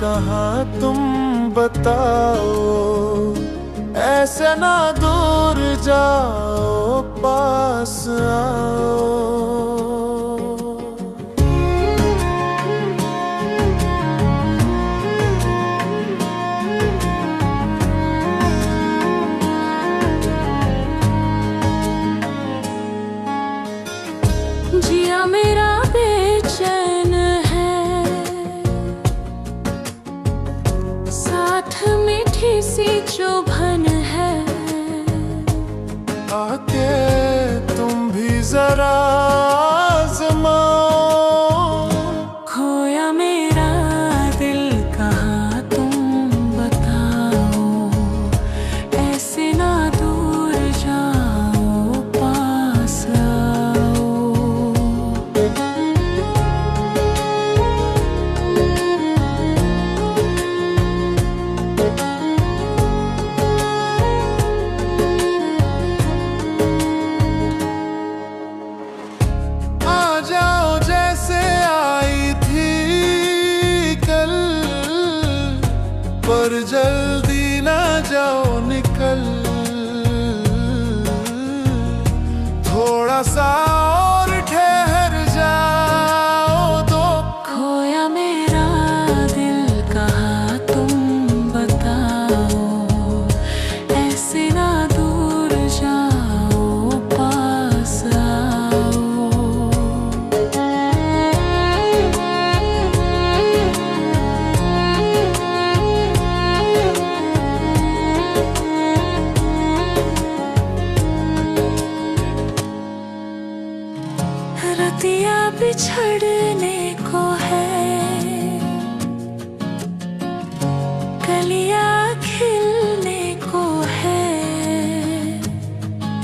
कहाँ तुम बताओ, ऐसे ना दूर जाओ, पास आओ। जिया मेरा बेचैन है, साथ मीठी सी चुभन है। आके तुम भी जरा आज़माओ, खोया मेरा दिल कहाँ तुम बताओ, ऐसे ना दूर जाओ, पास आओ। आ जाओ जैसे आई थी कल, पर जल्दी ना जाओ निकल। थोड़ा सा और ठहर जाओ तो। खोया मेरा दिल कहाँ तुम बताओ, ऐसे ना दूर जाओ, पास आओ। रतिया बिछड़ने को है, कलियां खिलने को है।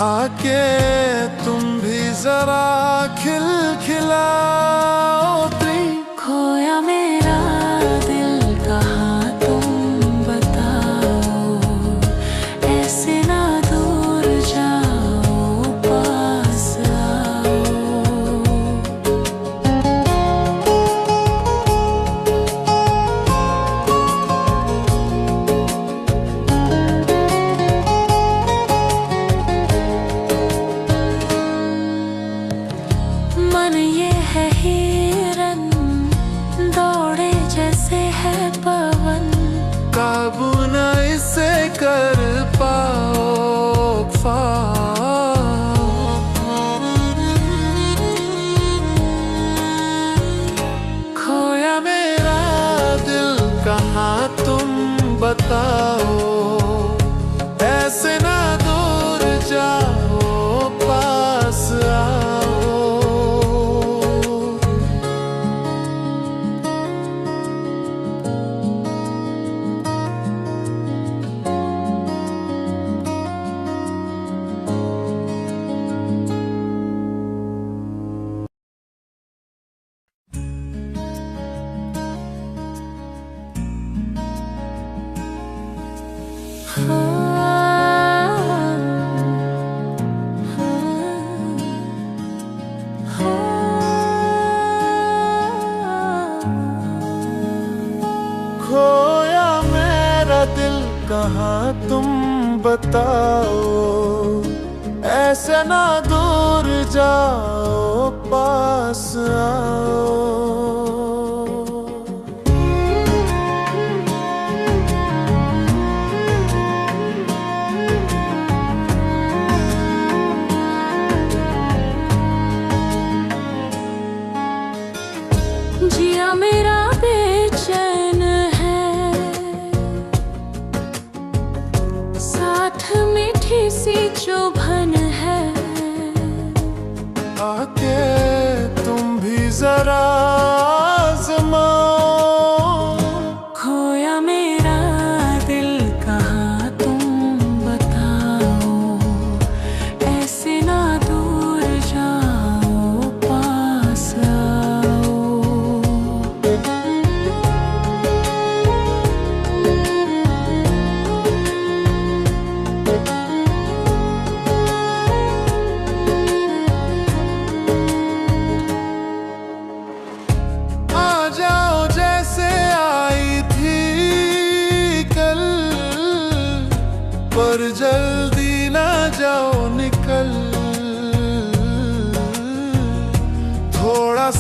आके तुम भी जरा खिलखिलाओ त्री। खोया मेरा दिल कहाँ तुम बताओ, ऐसे ना दूर जाओ, पास आओ। मन ये है हिरन, दौड़े जैसे है पवन। काबू न इसे कर पाओ खोया मेरा दिल कहाँ तुम बताओ, ऐसे ना दूर जाओ, पास आओ। खोया मेरा दिल कहाँ तुम बताओ, ऐसे ना दूर जाओ, पास आओ। जिया मेरा बेचैन है, साथ मीठी सी चुभन है। आके तुम भी जरा आज़माओ, खोया मेरा दिल कहाँ तुम बताओ, ऐसे ना दूर जाओ, पास आओ।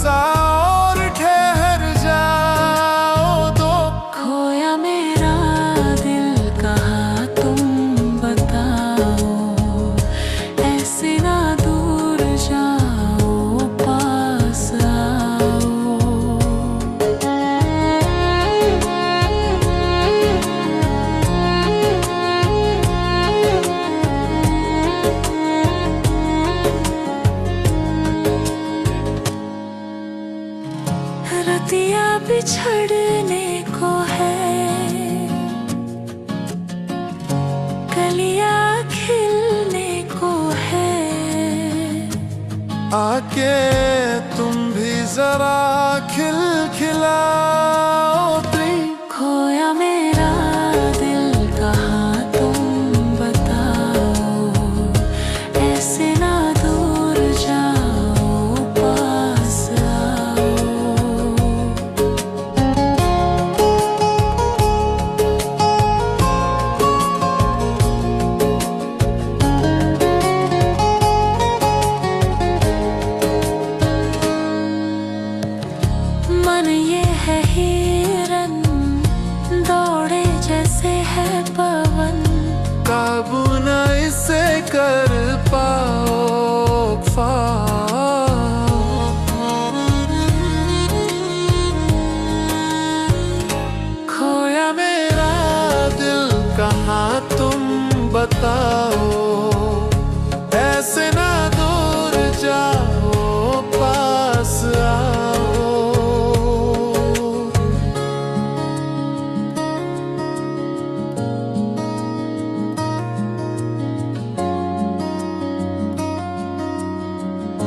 सा और ठहर जाओ दो। खोया मेरा दिल कहाँ तुम बताओ, ऐसे ना दूर जाओ पास आओ। रतिया बिछड़ने को है, कलियां खिलने को है। आके तुम भी जरा खिलखिलाओ दी। खोया मेरा दिल कहाँ तुम बताओ, ऐसे ना दूर जाओ पास आओ। मन ये है हिरन, दौड़े जैसे है पवन। काबू न इसे कर पाओ खोया मेरा दिल कहाँ तुम बताओ, ऐसे ना